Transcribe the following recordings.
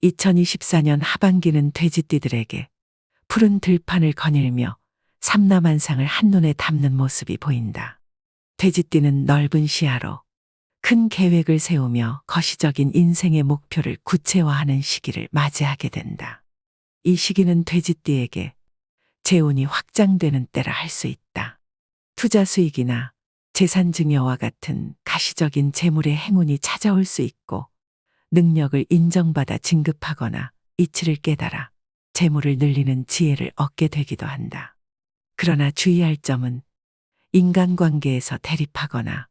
2024년 하반기는 돼지띠들에게 푸른 들판을 거닐며 삼라만상을 한눈에 담는 모습이 보인다. 돼지띠는 넓은 시야로 큰 계획을 세우며 거시적인 인생의 목표를 구체화하는 시기를 맞이하게 된다. 이 시기는 돼지띠에게 재운이 확장되는 때라 할 수 있다. 투자 수익이나 재산 증여와 같은 가시적인 재물의 행운이 찾아올 수 있고, 능력을 인정받아 진급하거나 이치를 깨달아 재물을 늘리는 지혜를 얻게 되기도 한다. 그러나 주의할 점은 인간관계에서 대립하거나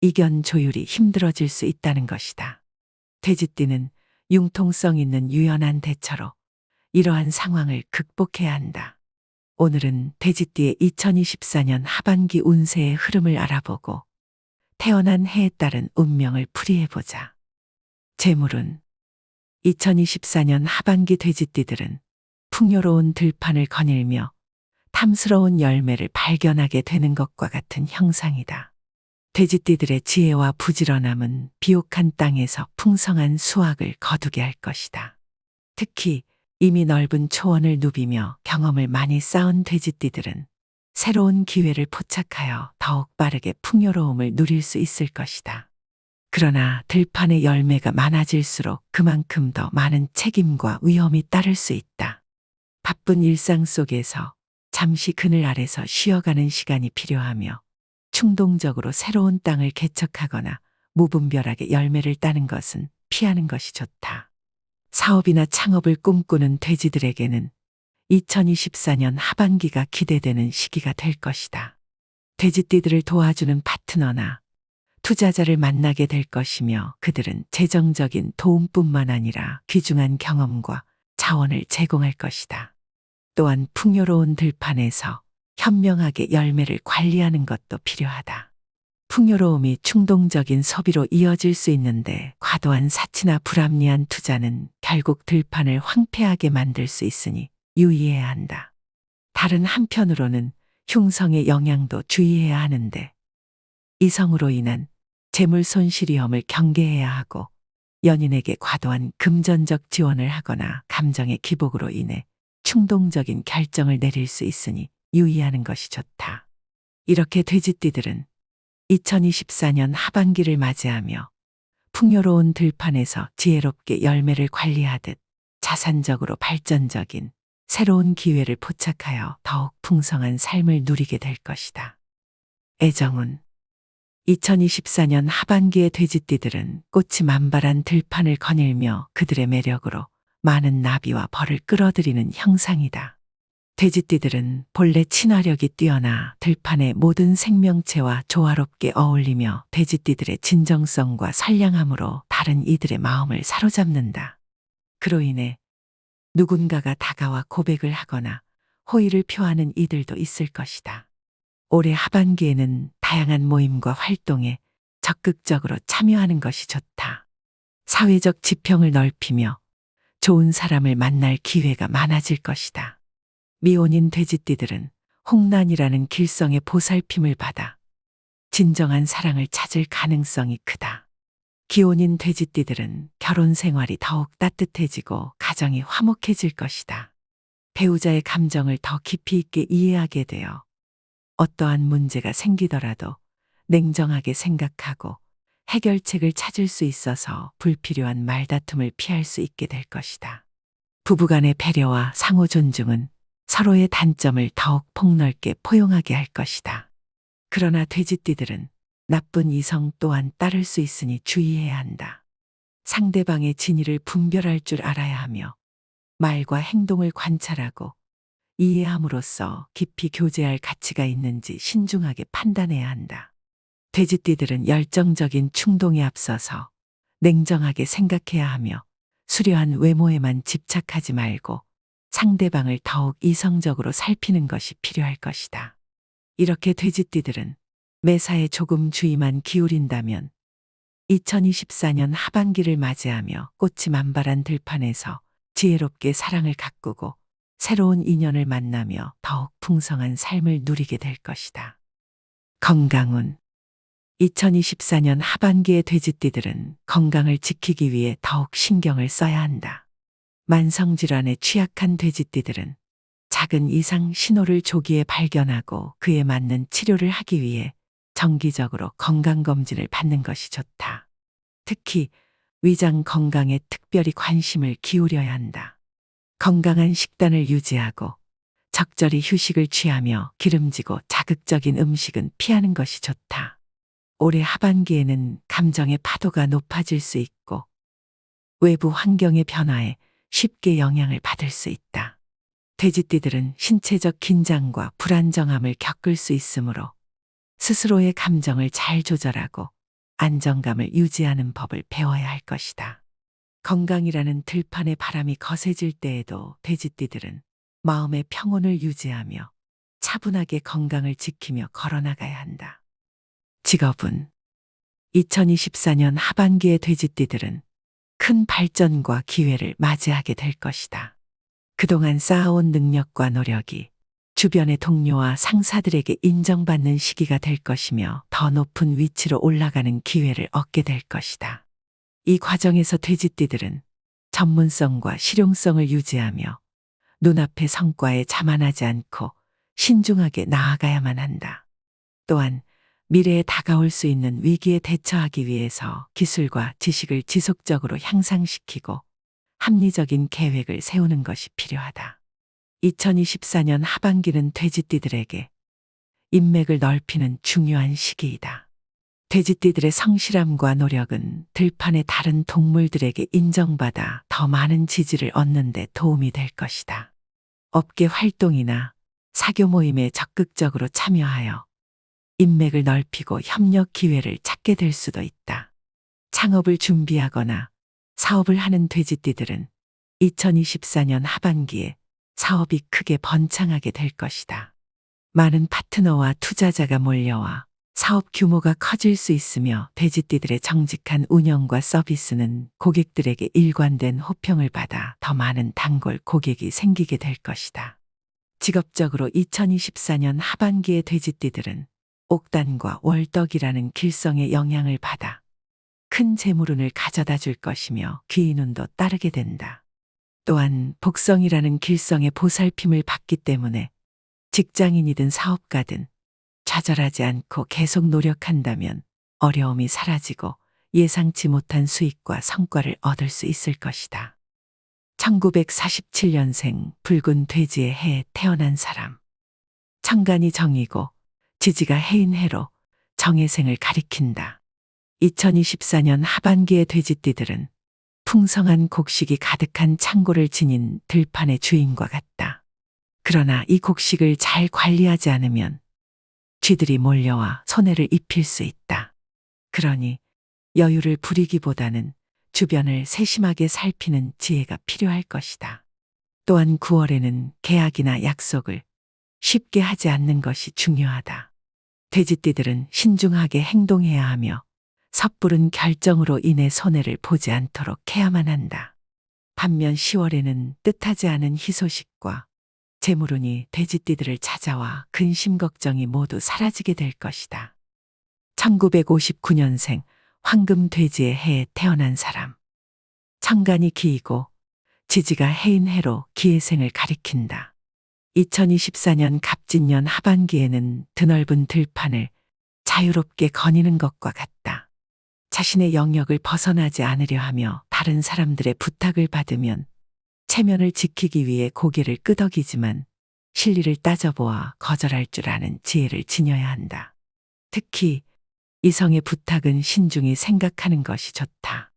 이견 조율이 힘들어질 수 있다는 것이다. 돼지띠는 융통성 있는 유연한 대처로 이러한 상황을 극복해야 한다. 오늘은 돼지띠의 2024년 하반기 운세의 흐름을 알아보고 태어난 해에 따른 운명을 풀이해보자. 재물운. 2024년 하반기 돼지띠들은 풍요로운 들판을 거닐며 탐스러운 열매를 발견하게 되는 것과 같은 형상이다. 돼지띠들의 지혜와 부지런함은 비옥한 땅에서 풍성한 수확을 거두게 할 것이다. 특히 이미 넓은 초원을 누비며 경험을 많이 쌓은 돼지띠들은 새로운 기회를 포착하여 더욱 빠르게 풍요로움을 누릴 수 있을 것이다. 그러나 들판의 열매가 많아질수록 그만큼 더 많은 책임과 위험이 따를 수 있다. 바쁜 일상 속에서 잠시 그늘 아래서 쉬어가는 시간이 필요하며, 충동적으로 새로운 땅을 개척하거나 무분별하게 열매를 따는 것은 피하는 것이 좋다. 사업이나 창업을 꿈꾸는 돼지들에게는 2024년 하반기가 기대되는 시기가 될 것이다. 돼지띠들을 도와주는 파트너나 투자자를 만나게 될 것이며, 그들은 재정적인 도움뿐만 아니라 귀중한 경험과 자원을 제공할 것이다. 또한 풍요로운 들판에서 현명하게 열매를 관리하는 것도 필요하다. 풍요로움이 충동적인 소비로 이어질 수 있는데, 과도한 사치나 불합리한 투자는 결국 들판을 황폐하게 만들 수 있으니 유의해야 한다. 다른 한편으로는 흉성의 영향도 주의해야 하는데, 이성으로 인한 재물 손실 위험을 경계해야 하고, 연인에게 과도한 금전적 지원을 하거나 감정의 기복으로 인해 충동적인 결정을 내릴 수 있으니 유의하는 것이 좋다. 이렇게 돼지띠들은 2024년 하반기를 맞이하며 풍요로운 들판에서 지혜롭게 열매를 관리하듯 자산적으로 발전적인 새로운 기회를 포착하여 더욱 풍성한 삶을 누리게 될 것이다. 애정운. 2024년 하반기의 돼지띠들은 꽃이 만발한 들판을 거닐며 그들의 매력으로 많은 나비와 벌을 끌어들이는 형상이다. 돼지띠들은 본래 친화력이 뛰어나 들판의 모든 생명체와 조화롭게 어울리며 돼지띠들의 진정성과 선량함으로 다른 이들의 마음을 사로잡는다. 그로 인해 누군가가 다가와 고백을 하거나 호의를 표하는 이들도 있을 것이다. 올해 하반기에는 다양한 모임과 활동에 적극적으로 참여하는 것이 좋다. 사회적 지평을 넓히며 좋은 사람을 만날 기회가 많아질 것이다. 미혼인 돼지띠들은 홍란이라는 길성의 보살핌을 받아 진정한 사랑을 찾을 가능성이 크다. 기혼인 돼지띠들은 결혼 생활이 더욱 따뜻해지고 가정이 화목해질 것이다. 배우자의 감정을 더 깊이 있게 이해하게 되어 어떠한 문제가 생기더라도 냉정하게 생각하고 해결책을 찾을 수 있어서 불필요한 말다툼을 피할 수 있게 될 것이다. 부부간의 배려와 상호 존중은 서로의 단점을 더욱 폭넓게 포용하게 할 것이다. 그러나 돼지띠들은 나쁜 이성 또한 따를 수 있으니 주의해야 한다. 상대방의 진위를 분별할 줄 알아야 하며, 말과 행동을 관찰하고 이해함으로써 깊이 교제할 가치가 있는지 신중하게 판단해야 한다. 돼지띠들은 열정적인 충동에 앞서서 냉정하게 생각해야 하며, 수려한 외모에만 집착하지 말고 상대방을 더욱 이성적으로 살피는 것이 필요할 것이다. 이렇게 돼지띠들은 매사에 조금 주의만 기울인다면 2024년 하반기를 맞이하며 꽃이 만발한 들판에서 지혜롭게 사랑을 가꾸고 새로운 인연을 만나며 더욱 풍성한 삶을 누리게 될 것이다. 건강운. 2024년 하반기의 돼지띠들은 건강을 지키기 위해 더욱 신경을 써야 한다. 만성질환에 취약한 돼지띠들은 작은 이상 신호를 조기에 발견하고 그에 맞는 치료를 하기 위해 정기적으로 건강검진을 받는 것이 좋다. 특히 위장 건강에 특별히 관심을 기울여야 한다. 건강한 식단을 유지하고 적절히 휴식을 취하며 기름지고 자극적인 음식은 피하는 것이 좋다. 올해 하반기에는 감정의 파도가 높아질 수 있고 외부 환경의 변화에 쉽게 영향을 받을 수 있다. 돼지띠들은 신체적 긴장과 불안정함을 겪을 수 있으므로 스스로의 감정을 잘 조절하고 안정감을 유지하는 법을 배워야 할 것이다. 건강이라는 들판의 바람이 거세질 때에도 돼지띠들은 마음의 평온을 유지하며 차분하게 건강을 지키며 걸어나가야 한다. 직업은 2024년 하반기의 돼지띠들은 큰 발전과 기회를 맞이하게 될 것이다. 그동안 쌓아온 능력과 노력이 주변의 동료와 상사들에게 인정받는 시기가 될 것이며 더 높은 위치로 올라가는 기회를 얻게 될 것이다. 이 과정에서 돼지띠들은 전문성과 실용성을 유지하며 눈앞의 성과에 자만하지 않고 신중하게 나아가야만 한다. 또한 미래에 다가올 수 있는 위기에 대처하기 위해서 기술과 지식을 지속적으로 향상시키고 합리적인 계획을 세우는 것이 필요하다. 2024년 하반기는 돼지띠들에게 인맥을 넓히는 중요한 시기이다. 돼지띠들의 성실함과 노력은 들판의 다른 동물들에게 인정받아 더 많은 지지를 얻는 데 도움이 될 것이다. 업계 활동이나 사교 모임에 적극적으로 참여하여 인맥을 넓히고 협력 기회를 찾게 될 수도 있다. 창업을 준비하거나 사업을 하는 돼지띠들은 2024년 하반기에 사업이 크게 번창하게 될 것이다. 많은 파트너와 투자자가 몰려와 사업 규모가 커질 수 있으며 돼지띠들의 정직한 운영과 서비스는 고객들에게 일관된 호평을 받아 더 많은 단골 고객이 생기게 될 것이다. 직업적으로 2024년 하반기의 돼지띠들은 옥단과 월덕이라는 길성의 영향을 받아 큰 재물운을 가져다 줄 것이며 귀인운도 따르게 된다. 또한 복성이라는 길성의 보살핌을 받기 때문에 직장인이든 사업가든 좌절하지 않고 계속 노력한다면 어려움이 사라지고 예상치 못한 수익과 성과를 얻을 수 있을 것이다. 1947년생 붉은 돼지의 해에 태어난 사람. 천간이 정이고 지지가 해인 해로 정해생을 가리킨다. 2024년 하반기의 돼지띠들은 풍성한 곡식이 가득한 창고를 지닌 들판의 주인과 같다. 그러나 이 곡식을 잘 관리하지 않으면 쥐들이 몰려와 손해를 입힐 수 있다. 그러니 여유를 부리기보다는 주변을 세심하게 살피는 지혜가 필요할 것이다. 또한 9월에는 계약이나 약속을 쉽게 하지 않는 것이 중요하다. 돼지띠들은 신중하게 행동해야 하며 섣부른 결정으로 인해 손해를 보지 않도록 해야만 한다. 반면 10월에는 뜻하지 않은 희소식과 재물운이 돼지띠들을 찾아와 근심 걱정이 모두 사라지게 될 것이다. 1959년생 황금 돼지의 해에 태어난 사람. 천간이 기이고 지지가 해인 해로 기해생을 가리킨다. 2024년 갑진년 하반기에는 드넓은 들판을 자유롭게 거니는 것과 같다. 자신의 영역을 벗어나지 않으려 하며 다른 사람들의 부탁을 받으면 체면을 지키기 위해 고개를 끄덕이지만 실리를 따져보아 거절할 줄 아는 지혜를 지녀야 한다. 특히 이성의 부탁은 신중히 생각하는 것이 좋다.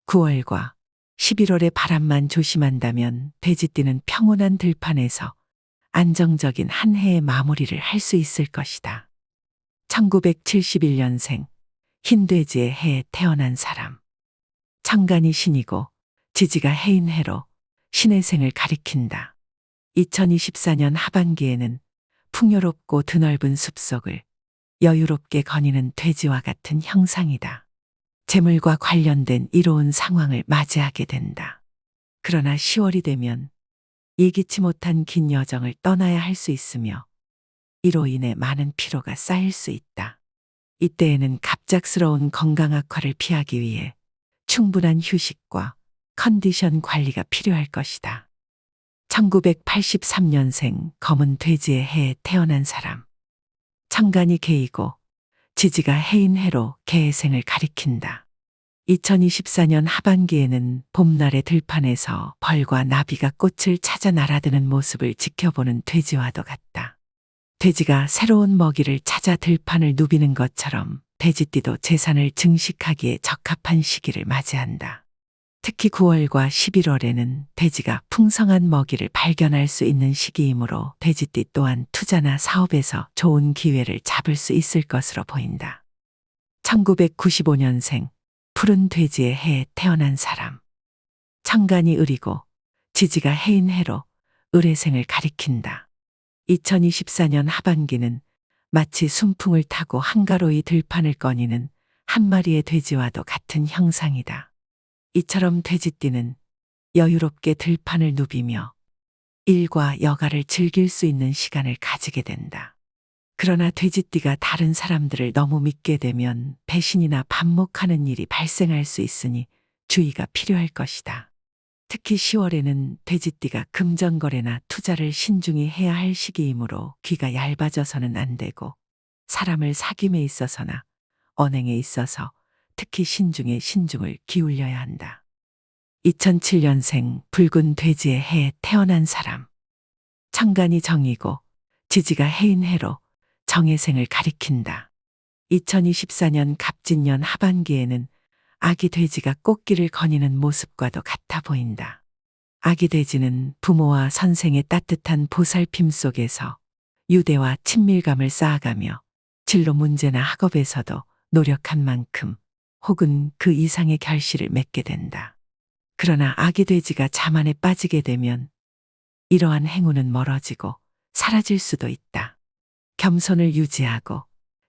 9월과 11월의 바람만 조심한다면 돼지띠는 평온한 들판에서 안정적인 한 해의 마무리를 할 수 있을 것이다. 1971년생 흰돼지의 해에 태어난 사람. 천간이 신이고 지지가 해인 해로 신의 생을 가리킨다. 2024년 하반기에는 풍요롭고 드넓은 숲속을 여유롭게 거니는 돼지와 같은 형상이다. 재물과 관련된 이로운 상황을 맞이하게 된다. 그러나 10월이 되면 예기치 못한 긴 여정을 떠나야 할 수 있으며 이로 인해 많은 피로가 쌓일 수 있다. 이때에는 갑작스러운 건강 악화를 피하기 위해 충분한 휴식과 컨디션 관리가 필요할 것이다. 1983년생 검은 돼지의 해에 태어난 사람. 천간이 개이고 지지가 해인 해로 개의 생을 가리킨다. 2024년 하반기에는 봄날의 들판에서 벌과 나비가 꽃을 찾아 날아드는 모습을 지켜보는 돼지와도 같다. 돼지가 새로운 먹이를 찾아 들판을 누비는 것처럼 돼지띠도 재산을 증식하기에 적합한 시기를 맞이한다. 특히 9월과 11월에는 돼지가 풍성한 먹이를 발견할 수 있는 시기이므로 돼지띠 또한 투자나 사업에서 좋은 기회를 잡을 수 있을 것으로 보인다. 1995년생 푸른 돼지의 해에 태어난 사람. 천간이 을이고 지지가 해인 해로 을의 생을 가리킨다. 2024년 하반기는 마치 순풍을 타고 한가로이 들판을 거니는 한 마리의 돼지와도 같은 형상이다. 이처럼 돼지띠는 여유롭게 들판을 누비며 일과 여가를 즐길 수 있는 시간을 가지게 된다. 그러나 돼지띠가 다른 사람들을 너무 믿게 되면 배신이나 반목하는 일이 발생할 수 있으니 주의가 필요할 것이다. 특히 10월에는 돼지띠가 금전거래나 투자를 신중히 해야 할 시기이므로 귀가 얇아져서는 안 되고 사람을 사귐에 있어서나 언행에 있어서 특히 신중에 신중을 기울여야 한다. 2007년생 붉은 돼지의 해에 태어난 사람. 천간이 정이고 지지가 해인 해로 정의 생을 가리킨다. 2024년 갑진년 하반기에는 아기 돼지가 꽃길을 거니는 모습과도 같아 보인다. 아기 돼지는 부모와 선생의 따뜻한 보살핌 속에서 유대와 친밀감을 쌓아가며 진로 문제나 학업에서도 노력한 만큼 혹은 그 이상의 결실을 맺게 된다. 그러나 아기 돼지가 자만에 빠지게 되면 이러한 행운은 멀어지고 사라질 수도 있다. 겸손을 유지하고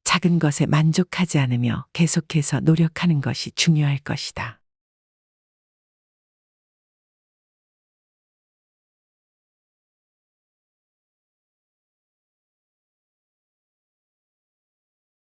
작은 것에 만족하지 않으며 계속해서 노력하는 것이 중요할 것이다.